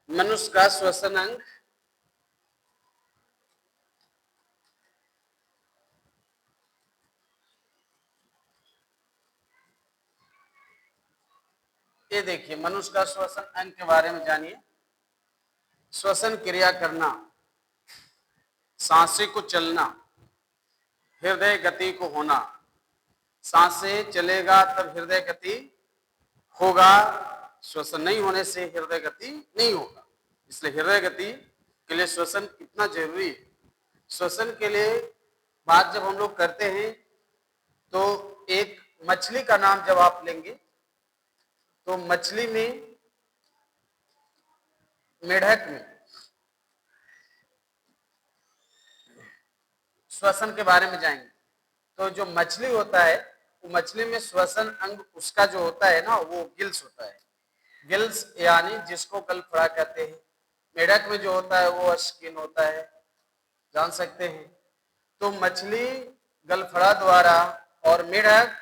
मनुष्य का श्वसन अंग ये देखिए, मनुष्य का श्वसन अंग के बारे में जानिए। श्वसन क्रिया करना, सांसें को चलना, हृदय गति को होना। सांसें चलेगा तब हृदय गति होगा, श्वसन नहीं होने से हृदय गति नहीं होगा। इसलिए हृदय गति के लिए श्वसन कितना जरूरी है। श्वसन के लिए बात जब हम लोग करते हैं तो एक मछली का नाम जब आप लेंगे तो मछली में, मेढक में श्वसन के बारे में जाएंगे तो जो मछली होता है वो मछली में श्वसन अंग उसका जो होता है ना वो गिल्स होता है। गिल्स यानी जिसको गलफड़ा कहते हैं। मेढक में जो होता है वो स्किन होता है, जान सकते हैं। तो मछली गलफड़ा द्वारा और मेढक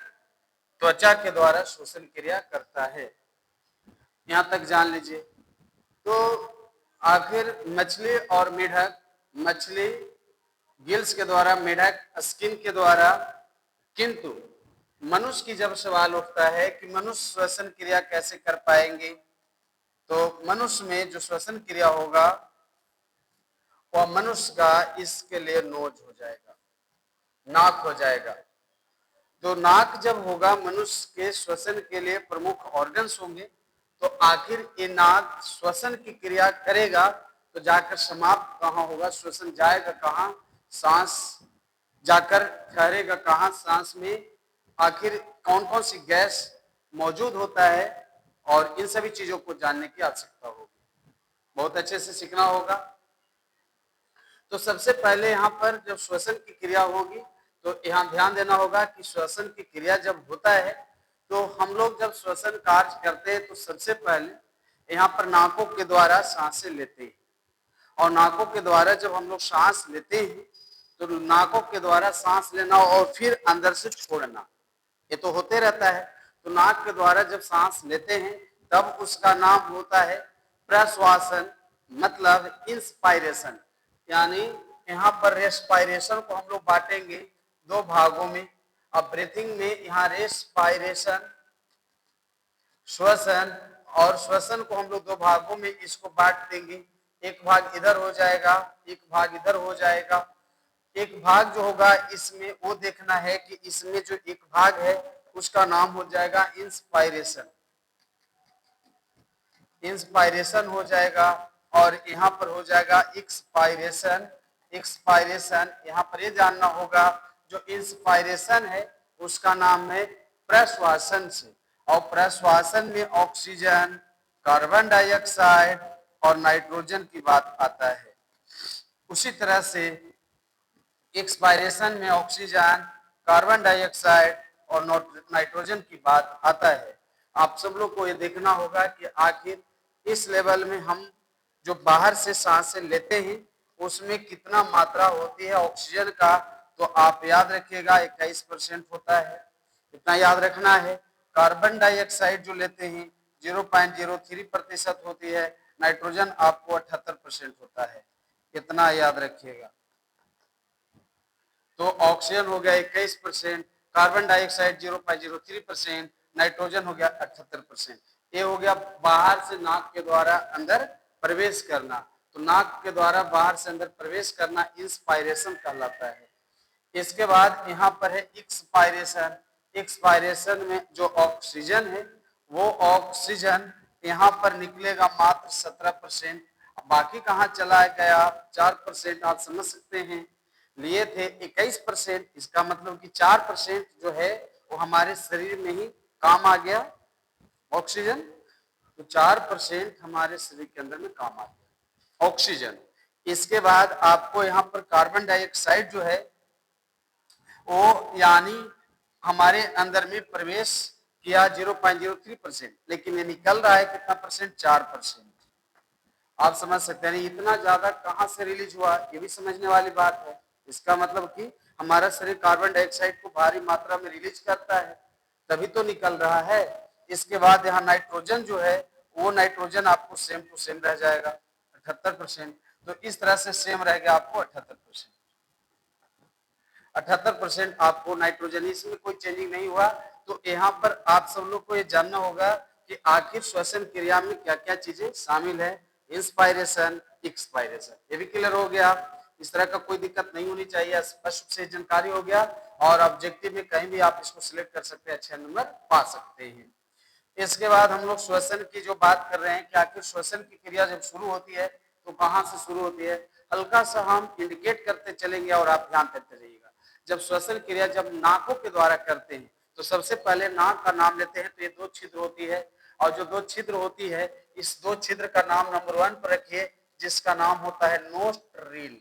त्वचा के द्वारा श्वसन क्रिया करता है। यहां तक जान लीजिए। तो आखिर मछली और मेढक, मछली गिल्स के द्वारा, मेढक स्किन के द्वारा। किंतु मनुष्य की जब सवाल उठता है कि मनुष्य श्वसन क्रिया कैसे कर पाएंगे, तो मनुष्य में जो श्वसन क्रिया होगा वह मनुष्य का इसके लिए नोज हो जाएगा, नाक हो जाएगा। तो नाक जब होगा, मनुष्य के श्वसन के लिए प्रमुख ऑर्गन्स होंगे, तो आखिर ये नाक श्वसन की क्रिया करेगा तो जाकर समाप्त कहाँ होगा, श्वसन जाएगा कहाँ, सांस जाकर ठहरेगा कहाँ, सांस में आखिर कौन कौन सी गैस मौजूद होता है, और इन सभी चीजों को जानने की आवश्यकता होगी। बहुत अच्छे से सीखना होगा। तो सबसे पहले यहाँ पर जब श्वसन की क्रिया होगी तो यहाँ ध्यान देना होगा कि श्वसन की क्रिया जब होता है तो हम लोग जब श्वसन कार्य करते हैं तो सबसे पहले यहाँ पर नाकों के द्वारा सांसें लेते हैं, और नाकों के द्वारा जब हम लोग सांस लेते हैं तो नाकों के द्वारा सांस लेना और फिर अंदर से छोड़ना, ये तो होते रहता है। तो नाक के द्वारा जब सांस लेते हैं तब उसका नाम होता है प्रश्वासन, मतलब इंस्पायरेशन। यानी यहाँ पर रेस्पायरेशन को हम लोग बांटेंगे दो भागों में। अब ब्रीथिंग में यहाँ रेस्पायरेशन, श्वसन, और श्वसन को हम लोग दो भागों में इसको बांट देंगे। एक भाग इधर हो जाएगा, एक भाग इधर हो जाएगा। एक भाग जो होगा इसमें वो देखना है कि इसमें जो एक भाग है उसका नाम हो जाएगा इंस्पायरेशन, इंस्पायरेशन हो जाएगा, और यहाँ पर हो जाएगा एक्सपायरेशन, एक्सपायरेशन। यहाँ पर ये जानना होगा जो इंस्पायरेशन है उसका नाम है प्रश्वासन से, और प्रश्वासन में ऑक्सीजन, कार्बन डाइऑक्साइड और नाइट्रोजन की बात आता है। उसी तरह से एक्सपायरेशन में ऑक्सीजन, कार्बन डाइऑक्साइड और नाइट्रोजन की बात आता है। आप सब लोग को ये देखना होगा कि आखिर इस लेवल में हम जो बाहर से सांसें लेते हैं उसमें कितना मात्रा होती है ऑक्सीजन का, तो आप याद रखिएगा 21% होता है, इतना याद रखना है। कार्बन डाइऑक्साइड जो लेते हैं 0.03% होती है, नाइट्रोजन आपको 78% होता है, इतना याद रखिएगा। तो ऑक्सीजन हो गया 21%, कार्बन डाइऑक्साइड 0.03%, नाइट्रोजन हो गया 78%। ये हो गया बाहर से नाक के द्वारा अंदर प्रवेश करना। तो नाक के द्वारा बाहर से अंदर प्रवेश करना इंस्पायरेशन कहलाता है। इसके बाद यहाँ पर है एक्सपायरेशन। एक्सपायरेशन में जो ऑक्सीजन है वो ऑक्सीजन यहाँ पर निकलेगा मात्र 17%, बाकी कहाँ चला गया 4%। आप समझ सकते हैं, लिए थे 21%, इसका मतलब कि 4% जो है वो हमारे शरीर में ही काम आ गया ऑक्सीजन। तो 4% हमारे शरीर के अंदर में काम आ गया ऑक्सीजन। इसके बाद आपको यहाँ पर कार्बन डाइऑक्साइड जो है वो यानी हमारे अंदर में प्रवेश किया 0.03%, लेकिन ये निकल रहा है कितना परसेंट, 4%। आप समझ सकते हैं इतना ज्यादा कहां से रिलीज हुआ, ये भी समझने वाली बात है। इसका मतलब कि हमारा शरीर कार्बन डाइऑक्साइड को भारी मात्रा में रिलीज करता है, तभी तो निकल रहा है। इसके बाद यहाँ नाइट्रोजन जो है वो नाइट्रोजन आपको सेम टू सेम रह जाएगा 78%। तो इस तरह से सेम रह गया आपको 78%। 78% आपको नाइट्रोजन, इसमें कोई चेंजिंग नहीं हुआ। तो यहाँ पर आप सब लोग को ये जानना होगा कि आखिर श्वसन क्रिया में क्या क्या चीजें शामिल है, इंस्पायरेशन, एक्सपायरेशन, ये भी क्लियर हो गया। इस तरह का कोई दिक्कत नहीं होनी चाहिए, स्पष्ट से जानकारी हो गया और ऑब्जेक्टिव में कहीं भी आप इसको सिलेक्ट कर सकते हैं, अच्छे नंबर पा सकते हैं। इसके बाद हम लोग श्वसन की जो बात कर रहे हैं कि आखिर श्वसन की क्रिया जब शुरू होती है तो कहां से शुरू होती है, हल्का सा हम इंडिकेट करते चलेंगे और आप ध्यान देते रहिएगा। जब श्वसन क्रिया जब नाकों के द्वारा करते हैं तो सबसे पहले नाक का नाम लेते हैं, तो ये 2 छिद्र होती है और जो 2 छिद्र होती है इस 2 छिद्र का नाम नंबर 1 पर रखिए, जिसका नाम होता है नोस्ट्रिल।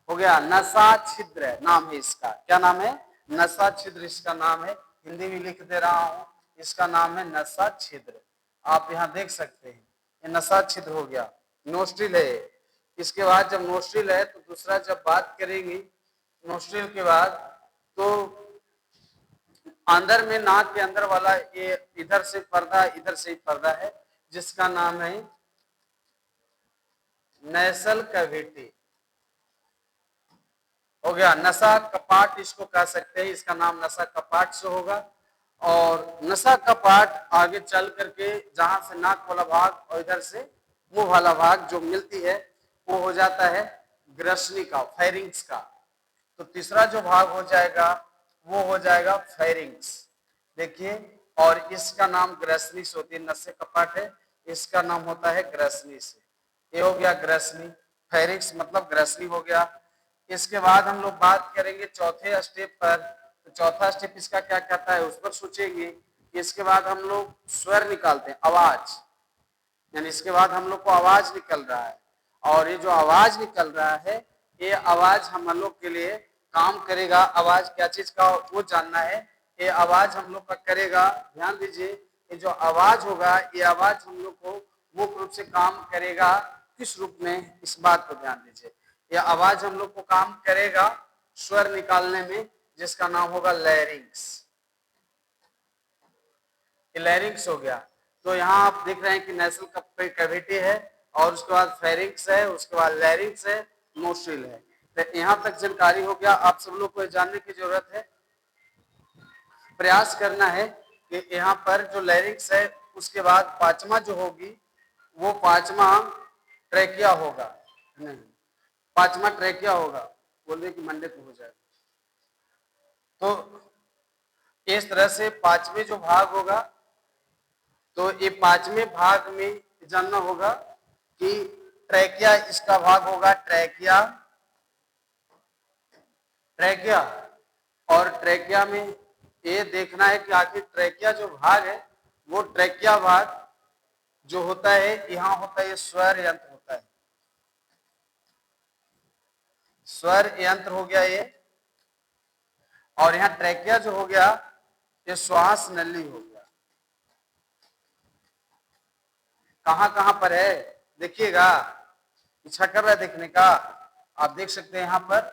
हो गया, नसा छिद्र नाम है इसका। क्या नाम है? नसा छिद्र इसका नाम है। हिंदी में लिख दे रहा हूं, इसका नाम है नसा छिद्र। आप यहां देख सकते हैं ये नसा छिद्र हो गया, नोस्ट्रिल है। इसके बाद जब नोस्ट्रिल है तो दूसरा जब बात करेंगे नोस्ट्रिल के बाद, तो अंदर में नाक के अंदर वाला ये इधर से पर्दा इधर से पर्दा है, जिसका नाम है नेसल कैविटी। हो गया, नसा कपाट इसको कह सकते हैं, इसका नाम नसा कपाट से होगा। और नसा कपाट आगे चल करके जहां से नाक वाला भाग और इधर से मुंह वाला भाग जो मिलती है वो हो जाता है ग्रसनी का, फेरिंग्स का। तो तीसरा जो भाग हो जाएगा वो हो जाएगा फेरिंग्स। देखिए, और इसका नाम ग्रसनी से होती है, नसे कपाट है, इसका नाम होता है ग्रसनी से। ये हो गया ग्रसनी, फेरिंग्स मतलब ग्रसनी हो गया। इसके बाद हम लोग बात करेंगे चौथे स्टेप पर। तो चौथा स्टेप इसका क्या कहता है उस पर सोचेंगे। इसके बाद हम लोग स्वर निकालते हैं, आवाज, यानी इसके बाद हम लोग को आवाज निकल रहा है और ये जो आवाज निकल रहा है ये आवाज हम लोग के लिए काम करेगा। आवाज क्या चीज का वो जानना है, ये आवाज हम लोग का करेगा। ध्यान दीजिए, ये जो आवाज होगा ये आवाज हम लोग को मुख्य रूप से काम करेगा किस रूप में, इस बात को ध्यान दीजिए। ये आवाज हम लोग को काम करेगा स्वर निकालने में, जिसका नाम होगा लैरिंग्स। लैरिंग्स हो गया। तो यहाँ आप देख रहे हैं कि नेसल कैविटी है और उसके बाद फेरिंग्स है, उसके बाद लैरिंग्स है, नोस्ट्रिल है। तो यहाँ तक जानकारी हो गया। आप सब लोग को जानने की जरूरत है, प्रयास करना है कि यहाँ पर जो लैरिंग्स है उसके बाद पांचवा जो होगी वो पांचवा ट्रेकिया होगा, नहीं पांचवा ट्रेकिया होगा, बोले कि मंडे को हो जाएगा। तो इस तरह से पांचवें जो भाग होगा, तो ये पांचवें भाग में जानना होगा कि ट्रेकिया इसका भाग होगा, ट्रेकिया, ट्रेकिया। और ट्रेकिया में ये देखना है कि आखिर ट्रेकिया जो भाग है वो ट्रेकिया भाग जो होता है यहाँ होता है ये स्वर यंत्र होता है, स्वर यंत्र हो गया ये। और यहाँ ट्रेकिया जो हो गया ये श्वास नली हो गया। कहां कहां पर है देखिएगा, इच्छा कर रहा है देखने का, आप देख सकते हैं यहाँ पर,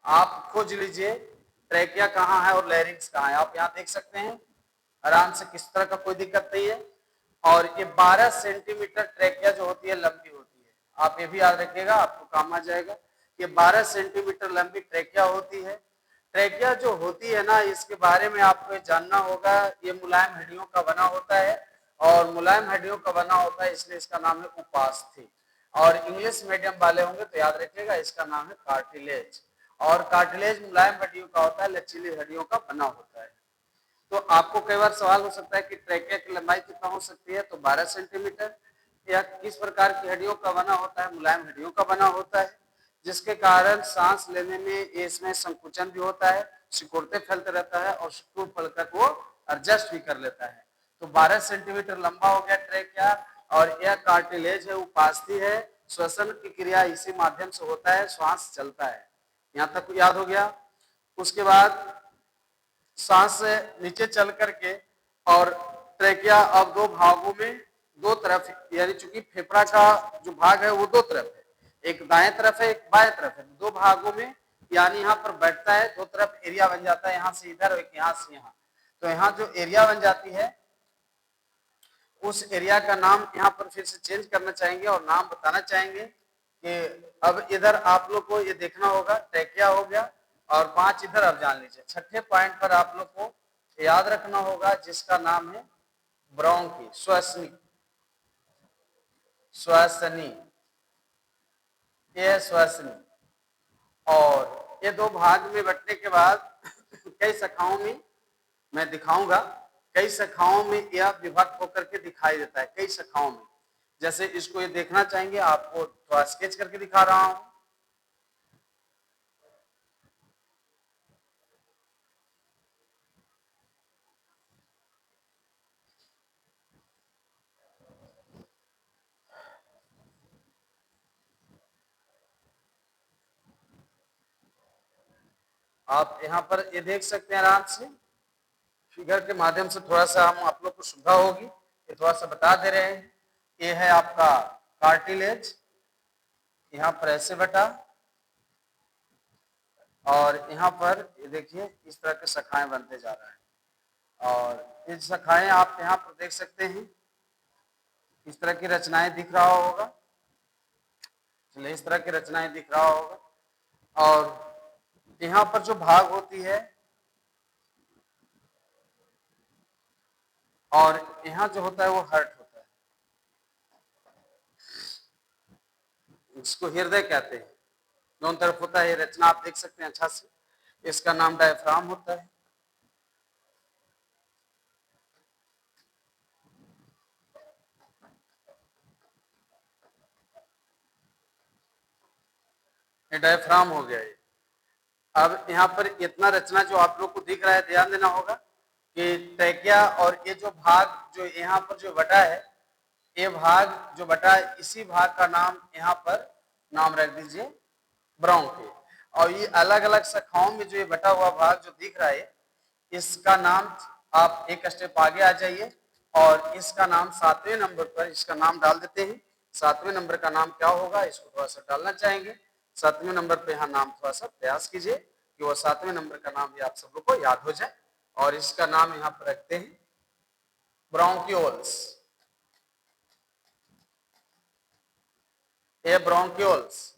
आप खोज लीजिए ट्रेकिया कहाँ है और लैरिंग्स कहाँ है, आप यहाँ देख सकते हैं आराम से, किस तरह का कोई दिक्कत नहीं है। और ये 12 सेंटीमीटर ट्रेकिया जो होती है लंबी होती है, आप ये भी याद रखिएगा, आपको काम आ जाएगा। ये 12 सेंटीमीटर लंबी ट्रेकिया होती है। ट्रेकिया जो होती है ना, इसके बारे में आपको जानना होगा, ये मुलायम हड्डियों का बना होता है और मुलायम हड्डियों का बना होता है, इसलिए इसका नाम है उपास्थि। और इंग्लिश मीडियम वाले होंगे तो याद रखिएगा इसका नाम है कार्टिलेज। और कार्टिलेज मुलायम हड्डियों का होता है, लचीली हड्डियों का बना होता है। तो आपको कई बार सवाल हो सकता है कि ट्रेकिया की लंबाई कितना हो सकती है, तो 12 सेंटीमीटर। या किस प्रकार की हड्डियों का बना होता है, मुलायम हड्डियों का बना होता है, जिसके कारण सांस लेने में इसमें संकुचन भी होता है, सिकुड़ते फैलते रहता है और टूट पड़कर वो एडजस्ट भी कर लेता है। तो 12 सेंटीमीटर लंबा हो गया ट्रेकिया। और यह कार्टिलेज है, उपास्थि है, श्वसन की क्रिया इसी माध्यम से होता है, श्वास चलता है। यहाँ तक याद हो गया। उसके बाद सांस से नीचे चल करके और ट्रेकिया अब दो भागों में, दो तरफ, यानी चूंकि फेफड़ा का जो भाग है वो दो तरफ है, एक दाएं तरफ है एक बाएं तरफ है, दो भागों में, यानी यहाँ पर बैठता है, दो तरफ एरिया बन जाता है, यहाँ से इधर और एक यहाँ से यहाँ। तो यहाँ जो एरिया बन जाती है उस एरिया का नाम यहाँ पर फिर से चेंज करना चाहेंगे और नाम बताना चाहेंगे कि अब इधर आप लोग को ये देखना होगा, ट्रैकिया हो गया और 5 इधर अब जान लीजिए। छठे पॉइंट पर आप लोग को याद रखना होगा जिसका नाम है ब्रोंकी, श्वसनी, श्वसनी, ये श्वसनी। और ये दो भाग में बंटने के बाद कई शाखाओं में मैं दिखाऊंगा, कई शाखाओं में यह विभक्त होकर के दिखाई देता है, कई शाखाओं में। जैसे इसको ये देखना चाहेंगे, आपको थोड़ा स्केच करके दिखा रहा हूं। आप यहाँ पर ये देख सकते हैं आराम से, फिगर के माध्यम से थोड़ा सा हम आप लोग को सुविधा होगी, ये थोड़ा सा बता दे रहे हैं। ये है आपका कार्टिलेज, यहाँ पर ऐसे बटा, और यहाँ पर ये देखिए इस तरह के शाखाएं बनते जा रहा है। और ये शाखाएं आप यहाँ पर देख सकते हैं, इस तरह की रचनाएं दिख रहा होगा, चलिए इस तरह की रचनाएं दिख रहा होगा। और यहाँ पर जो भाग होती है और यहाँ जो होता है वो हर्ट होता है, इसको हृदय कहते हैं, दोनों तरफ होता है। रचना आप देख सकते हैं अच्छा से, इसका नाम डायफ्राम होता है। ये डायफ्राम हो गया ये। अब यहाँ पर इतना रचना जो आप लोग को दिख रहा है, ध्यान देना होगा कि ट्रैकिया और ये जो भाग जो यहाँ पर जो बटा है, ये भाग जो बटा है, इसी भाग का नाम यहाँ पर नाम रख दीजिए ब्रोंकी। और ये अलग अलग शाखाओं में जो ये बटा हुआ भाग जो दिख रहा है, इसका नाम आप एक स्टेप आगे आ जाइए और इसका नाम 7वें नंबर पर इसका नाम डाल देते हैं। 7वें नंबर का नाम क्या होगा, इसको थोड़ा सा डालना चाहेंगे। 7वें नंबर पे यहाँ नाम थोड़ा सा प्रयास कीजिए कि वो 7वें नंबर का नाम भी आप सब लोग को याद हो जाए। और इसका नाम यहाँ पर रखते हैं ब्रोंक्यूल्स। ये ब्रोंक्यूल्स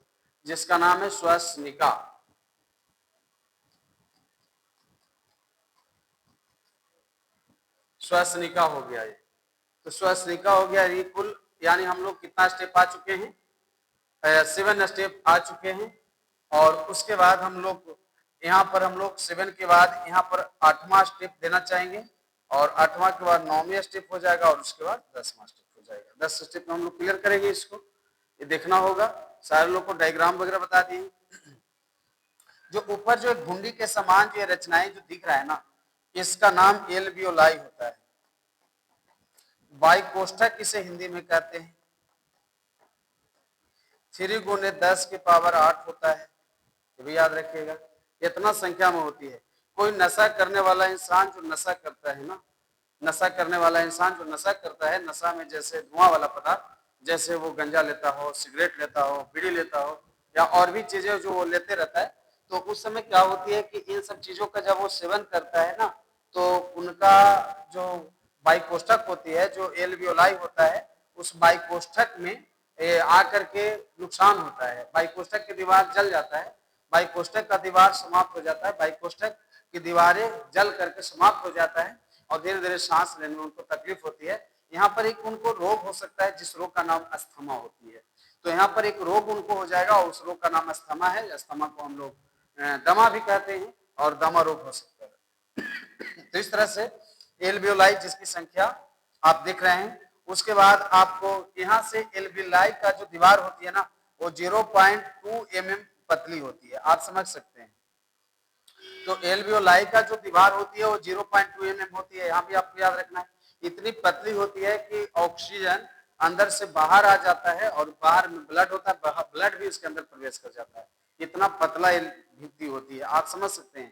जिसका नाम है श्वसनिका। श्वसनिका हो गया ये, तो श्वसनिका हो गया। ये कुल यानी हम लोग कितना स्टेप आ चुके हैं, 7 स्टेप आ चुके हैं। और उसके बाद हम लोग यहाँ पर हम लोग 7 के बाद यहाँ पर 8वां स्टेप देना चाहेंगे और 8वां के बाद 9वें स्टेप हो जाएगा और उसके बाद 10वां स्टेप हो जाएगा। 10 स्टेप में हम लोग क्लियर करेंगे इसको, ये देखना होगा। सारे लोग को डायग्राम वगैरह बता दिए। जो ऊपर जो घुंडी के समान जो रचनाएं जो दिख रहा है ना, इसका नाम एल्वियोलाई होता है। बाइकोष्ठक इसे हिंदी में कहते हैं। 3 गुने 10 की पावर 8 होता है, ये भी याद रखिएगा। इतना संख्या में होती है। कोई नशा करने वाला इंसान जो नशा करता है ना, नशा करने वाला इंसान जो नशा करता है, नशा में जैसे धुआं वाला पदार्थ, जैसे वो गंजा लेता हो, सिगरेट लेता हो, बीड़ी लेता हो या और भी चीजें जो वो लेते रहता है, तो उस समय क्या होती है कि इन सब चीजों का जब वो सेवन करता है ना, तो उनका जो बाइकोष्ठक होती है, जो एल्वियोलाई होता है, उस बाइकोष्ठक में आकर के नुकसान होता है। बाइकोष्ठक की दीवार जल जाता है, बाइकोष्ठक का दीवार समाप्त हो जाता है, बाइकोष्ठक की दीवारें जल करके समाप्त हो जाता है और धीरे धीरे सांस लेने में उनको तकलीफ होती है। यहाँ पर एक उनको रोग हो सकता है जिस रोग का नाम अस्थमा होती है। तो यहाँ पर एक रोग उनको हो जाएगा और उस रोग का नाम अस्थमा है। अस्थमा को हम लोग दमा भी कहते हैं और दमा रोग हो सकता है। तो इस तरह से एल्वियोलाई जिसकी संख्या आप देख रहे हैं, उसके बाद आपको यहाँ से एल्वियोलाई का जो दीवार होती है ना, वो 0.2 mm पतली होती है, आप समझ सकते हैं। तो एल्वियोलाई का जो दीवार होती है वो 0.2 mm होती है। यहाँ भी आपको याद रखना है, इतनी पतली होती है कि ऑक्सीजन अंदर से बाहर आ जाता है और बाहर में ब्लड होता है, ब्लड भी उसके अंदर प्रवेश कर जाता है। इतना पतला भित्ति होती है, आप समझ सकते हैं।